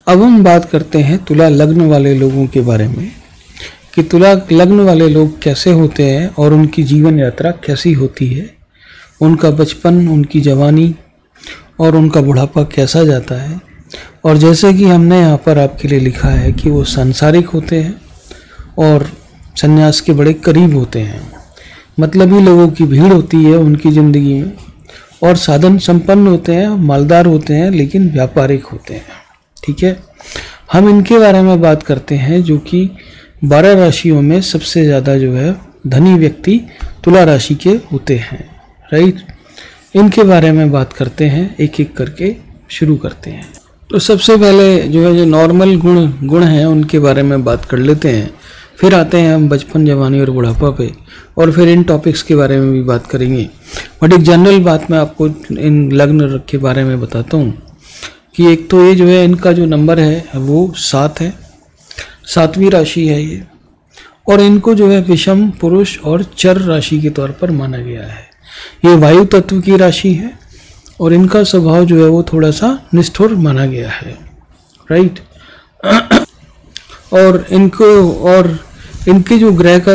अब हम बात करते हैं तुला लग्न वाले लोगों के बारे में कि तुला लग्न वाले लोग कैसे होते हैं और उनकी जीवन यात्रा कैसी होती है, उनका बचपन, उनकी जवानी और उनका बुढ़ापा कैसा जाता है। और जैसे कि हमने यहाँ पर आपके लिए लिखा है कि वो सांसारिक होते हैं और संन्यास के बड़े करीब होते हैं, मतलबी लोगों की भीड़ होती है उनकी ज़िंदगी में, और साधन संपन्न होते हैं, मालदार होते हैं, लेकिन व्यापारिक होते हैं। ठीक है, हम इनके बारे में बात करते हैं जो कि 12 राशियों में सबसे ज़्यादा जो है धनी व्यक्ति तुला राशि के होते हैं। राइट, इनके बारे में बात करते हैं, एक एक करके शुरू करते हैं। तो सबसे पहले जो है जो नॉर्मल गुण हैं उनके बारे में बात कर लेते हैं, फिर आते हैं हम बचपन, जवानी और बुढ़ापा पे, और फिर इन टॉपिक्स के बारे में भी बात करेंगे। बट एक जनरल बात मैं आपको इन लग्न के बारे में बताता हूँ कि एक तो ये जो है इनका जो नंबर है वो 7 है, 7वीं राशि है ये, और इनको जो है विषम, पुरुष और चर राशि के तौर पर माना गया है। ये वायु तत्व की राशि है और इनका स्वभाव जो है वो थोड़ा सा निष्ठुर माना गया है। राइट, और इनके जो ग्रह का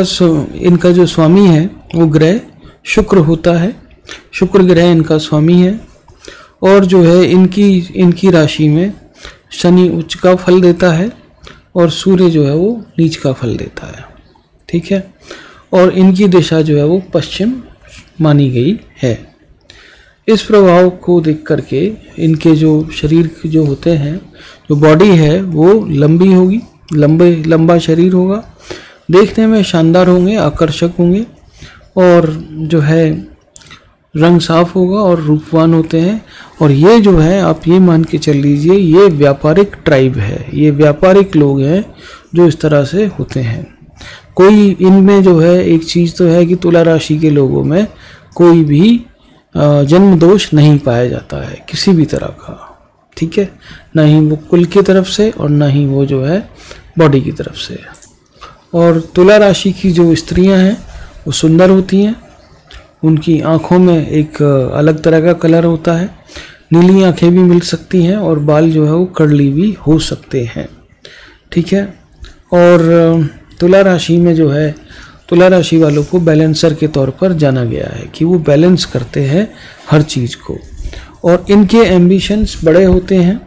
इनका जो स्वामी है वो ग्रह शुक्र होता है, शुक्र ग्रह इनका स्वामी है। और जो है इनकी राशि में शनि उच्च का फल देता है और सूर्य जो है वो नीच का फल देता है। ठीक है, और इनकी दिशा जो है वो पश्चिम मानी गई है। इस प्रभाव को देख करके इनके जो शरीर जो होते हैं, जो बॉडी है वो लंबी होगी, लंबा शरीर होगा, देखने में शानदार होंगे, आकर्षक होंगे, और जो है रंग साफ होगा और रूपवान होते हैं। और ये जो है आप ये मान के चल लीजिए ये व्यापारिक ट्राइब है, ये व्यापारिक लोग हैं जो इस तरह से होते हैं। कोई इनमें जो है एक चीज़ तो है कि तुला राशि के लोगों में कोई भी जन्म दोष नहीं पाया जाता है किसी भी तरह का। ठीक है, ना ही वो कुल की तरफ से और ना ही वो जो है बॉडी की तरफ से। और तुला राशि की जो स्त्रियां हैं वो सुंदर होती हैं, उनकी आँखों में एक अलग तरह का कलर होता है, नीली आँखें भी मिल सकती हैं और बाल जो है वो कर्ली भी हो सकते हैं। ठीक है, और तुला राशि में जो है तुला राशि वालों को बैलेंसर के तौर पर जाना गया है कि वो बैलेंस करते हैं हर चीज़ को, और इनके एम्बिशंस बड़े होते हैं,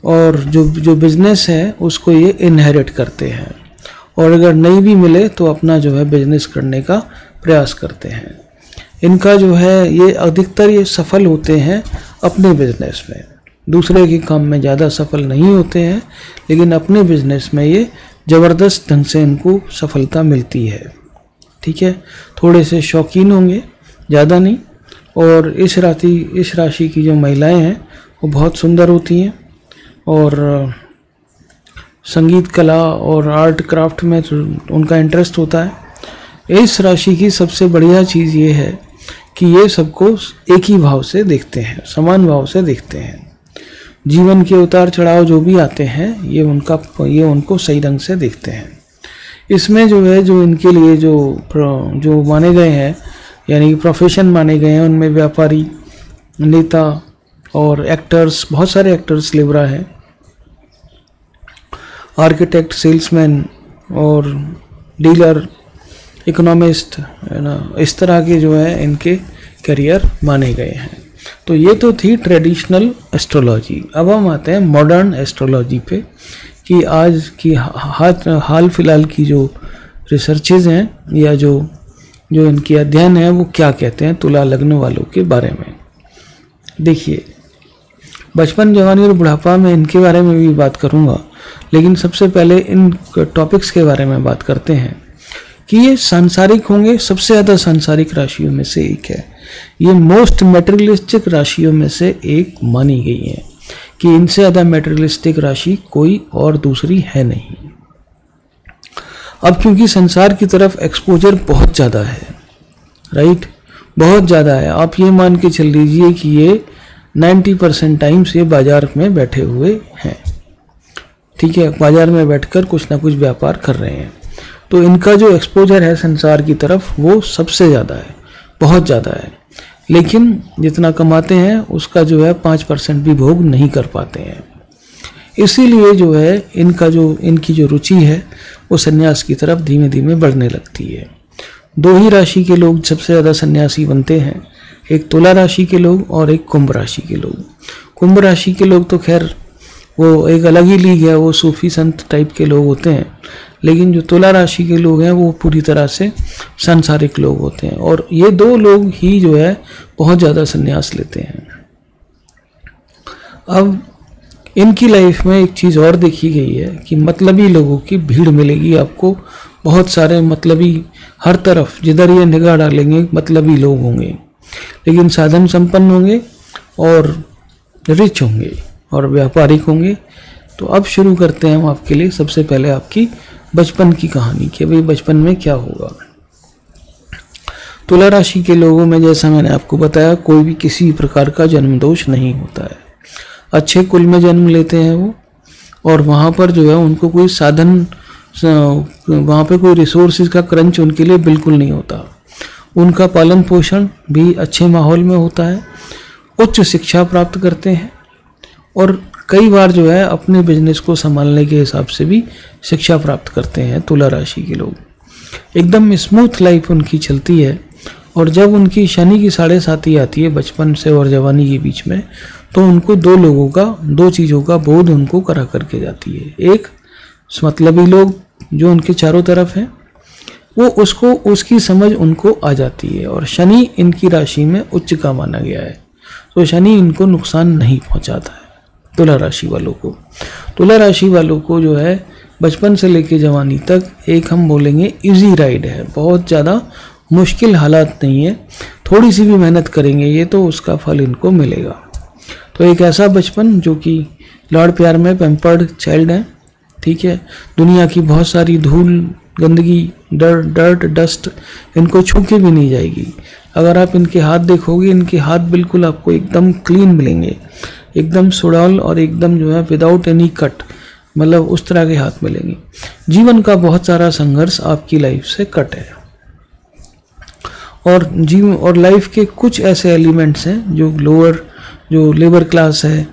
और जो बिजनेस है उसको ये इनहेरिट करते हैं, और अगर नहीं भी मिले तो अपना जो है बिजनेस करने का प्रयास करते हैं। इनका जो है ये अधिकतर ये सफल होते हैं अपने बिजनेस में, दूसरे के काम में ज़्यादा सफल नहीं होते हैं, लेकिन अपने बिजनेस में ये ज़बरदस्त ढंग से इनको सफलता मिलती है। ठीक है, थोड़े से शौकीन होंगे, ज़्यादा नहीं। और इस राशि की जो महिलाएं हैं वो बहुत सुंदर होती हैं, और संगीत कला और आर्ट क्राफ्ट में उनका इंटरेस्ट होता है। इस राशि की सबसे बढ़िया चीज़ ये है कि ये सबको एक ही भाव से देखते हैं, समान भाव से देखते हैं। जीवन के उतार चढ़ाव जो भी आते हैं ये उनको सही ढंग से देखते हैं। इसमें जो है जो इनके लिए जो माने गए हैं, यानी कि प्रोफेशन माने गए हैं, उनमें व्यापारी, नेता और एक्टर्स, बहुत सारे एक्टर्स लेबरा हैं, आर्किटेक्ट, सेल्समैन और डीलर, इकोनॉमिस्ट, है ना, इस तरह के जो है इनके करियर माने गए हैं। तो ये तो थी ट्रेडिशनल एस्ट्रोलॉजी। अब हम आते हैं मॉडर्न एस्ट्रोलॉजी पे कि आज की हाल फिलहाल की जो रिसर्चेज हैं या जो इनकी अध्ययन है वो क्या कहते हैं तुला लग्न वालों के बारे में। देखिए, बचपन, जवानी और बुढ़ापा में इनके बारे में भी बात करूँगा, लेकिन सबसे पहले इन टॉपिक्स के बारे में बात करते हैं कि ये सांसारिक होंगे, सबसे ज़्यादा सांसारिक राशियों में से एक है। ये मोस्ट मेटेरियलिस्टिक राशियों में से एक मानी गई है कि इनसे ज़्यादा मेटेरियलिस्टिक राशि कोई और दूसरी है नहीं। अब क्योंकि संसार की तरफ एक्सपोजर बहुत ज़्यादा है, राइट, बहुत ज़्यादा है। आप ये मान के चल लीजिए कि ये 90% टाइम्स ये बाज़ार में बैठे हुए हैं। ठीक है, बाज़ार में बैठकर कुछ ना कुछ व्यापार कर रहे हैं। तो इनका जो एक्सपोजर है संसार की तरफ वो सबसे ज़्यादा है, बहुत ज़्यादा है। लेकिन जितना कमाते हैं उसका जो है 5% भी भोग नहीं कर पाते हैं। इसीलिए जो है इनकी जो रुचि है वो सन्यास की तरफ धीमे धीमे बढ़ने लगती है। दो ही राशि के लोग सबसे ज़्यादा सन्यासी बनते हैं, एक तुला राशि के लोग और एक कुंभ राशि के लोग। कुंभ राशि के लोग तो खैर वो एक अलग ही लीग है, वो सूफी संत टाइप के लोग होते हैं, लेकिन जो तुला राशि के लोग हैं वो पूरी तरह से सांसारिक लोग होते हैं, और ये दो लोग ही जो है बहुत ज़्यादा संन्यास लेते हैं। अब इनकी लाइफ में एक चीज़ और देखी गई है कि मतलबी लोगों की भीड़ मिलेगी आपको, बहुत सारे मतलबी, हर तरफ जिधर ये निगाह डालेंगे मतलबी लोग होंगे, लेकिन साधन संपन्न होंगे और रिच होंगे और व्यापारिक होंगे। तो अब शुरू करते हैं हम आपके लिए सबसे पहले आपकी बचपन की कहानी कि भाई बचपन में क्या होगा। तुला राशि के लोगों में जैसा मैंने आपको बताया कोई भी किसी प्रकार का जन्म दोष नहीं होता है, अच्छे कुल में जन्म लेते हैं वो, और वहाँ पर जो है उनको कोई साधन, वहाँ पे कोई रिसोर्सेज का क्रंच उनके लिए बिल्कुल नहीं होता। उनका पालन पोषण भी अच्छे माहौल में होता है, उच्च शिक्षा प्राप्त करते हैं, और कई बार जो है अपने बिजनेस को संभालने के हिसाब से भी शिक्षा प्राप्त करते हैं तुला राशि के लोग। एकदम स्मूथ लाइफ उनकी चलती है, और जब उनकी शनि की 7.5 आती है बचपन से और जवानी के बीच में, तो उनको दो चीज़ों का बोध उनको करा करके जाती है। एक, मतलबी लोग जो उनके चारों तरफ हैं वो उसकी समझ उनको आ जाती है, और शनि इनकी राशि में उच्च का माना गया है, तो शनि इनको नुकसान नहीं पहुंचाता है तुला राशि वालों को। तुला राशि वालों को जो है बचपन से लेकर जवानी तक एक हम बोलेंगे इजी राइड है, बहुत ज़्यादा मुश्किल हालात नहीं है, थोड़ी सी भी मेहनत करेंगे ये तो उसका फल इनको मिलेगा। तो एक ऐसा बचपन जो कि लाड़ प्यार में पैम्पर्ड चाइल्ड है, ठीक है, दुनिया की बहुत सारी धूल, गंदगी, डर्ट, डस्ट इनको छू के भी नहीं जाएगी। अगर आप इनके हाथ देखोगे, इनके हाथ बिल्कुल आपको एकदम क्लीन मिलेंगे, एकदम सुडौल और एकदम जो है विदाउट एनी कट, मतलब उस तरह के हाथ मिलेंगे। जीवन का बहुत सारा संघर्ष आपकी लाइफ से कट है, और लाइफ के कुछ ऐसे एलिमेंट्स हैं जो लेबर क्लास है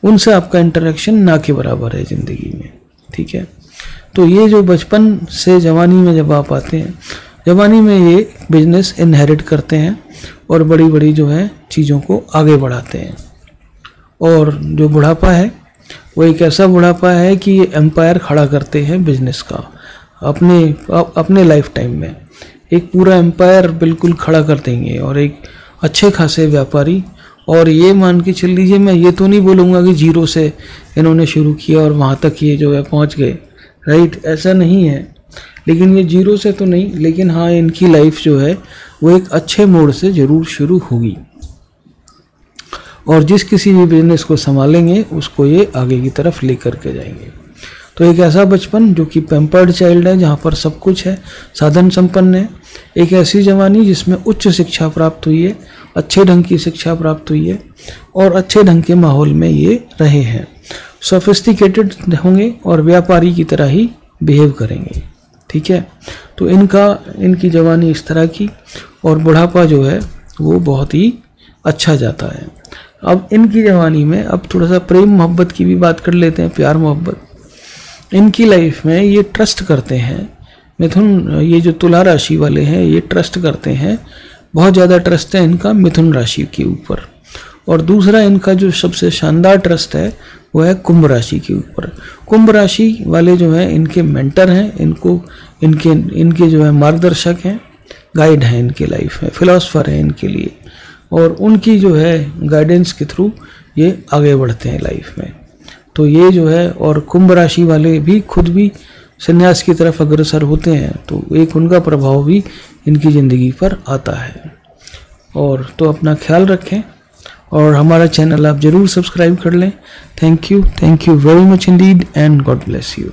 उनसे आपका इंटरेक्शन ना के बराबर है ज़िंदगी में, ठीक है। तो ये जो बचपन से जवानी में जब आप आते हैं, जवानी में ये बिजनेस इनहेरिट करते हैं और बड़ी बड़ी जो है चीज़ों को आगे बढ़ाते हैं। और जो बुढ़ापा है वो एक ऐसा बुढ़ापा है कि ये एम्पायर खड़ा करते हैं बिजनेस का, अपने लाइफ टाइम में एक पूरा एम्पायर बिल्कुल खड़ा कर देंगे, और एक अच्छे खासे व्यापारी। और ये मान के चल लीजिए, मैं ये तो नहीं बोलूँगा कि जीरो से इन्होंने शुरू किया और वहाँ तक ये जो है पहुँच गए, राइट, ऐसा नहीं है, लेकिन ये जीरो से तो नहीं, लेकिन हाँ इनकी लाइफ जो है वो एक अच्छे मोड़ से ज़रूर शुरू होगी, और जिस किसी भी बिजनेस को संभालेंगे उसको ये आगे की तरफ लेकर के जाएंगे। तो एक ऐसा बचपन जो कि पैम्पर्ड चाइल्ड है, जहाँ पर सब कुछ है, साधन संपन्न है। एक ऐसी जवानी जिसमें उच्च शिक्षा प्राप्त हुई है, अच्छे ढंग की शिक्षा प्राप्त हुई है, और अच्छे ढंग के माहौल में ये रहे हैं, सोफिस्टिकेटेड होंगे और व्यापारी की तरह ही बिहेव करेंगे, ठीक है। तो इनकी जवानी इस तरह की, और बुढ़ापा जो है वो बहुत ही अच्छा जाता है। अब इनकी जवानी में अब थोड़ा सा प्रेम मोहब्बत की भी बात कर लेते हैं, प्यार मोहब्बत। इनकी लाइफ में ये ट्रस्ट करते हैं, मिथुन, ये जो तुला राशि वाले हैं ये ट्रस्ट करते हैं, बहुत ज़्यादा ट्रस्ट है इनका मिथुन राशि के ऊपर। और दूसरा इनका जो सबसे शानदार ट्रस्ट है वो है कुंभ राशि के ऊपर। कुंभ राशि वाले जो हैं इनके मेंटर हैं, इनके जो है मार्गदर्शक हैं, गाइड हैं इनके लाइफ में, फिलोसफर हैं इनके लिए, और उनकी जो है गाइडेंस के थ्रू ये आगे बढ़ते हैं लाइफ में। तो ये जो है, और कुंभ राशि वाले भी खुद भी संन्यास की तरफ अग्रसर होते हैं, तो एक उनका प्रभाव भी इनकी ज़िंदगी पर आता है। और तो अपना ख्याल रखें, और हमारा चैनल आप ज़रूर सब्सक्राइब कर लें। Thank you very much Indeed, and God bless you.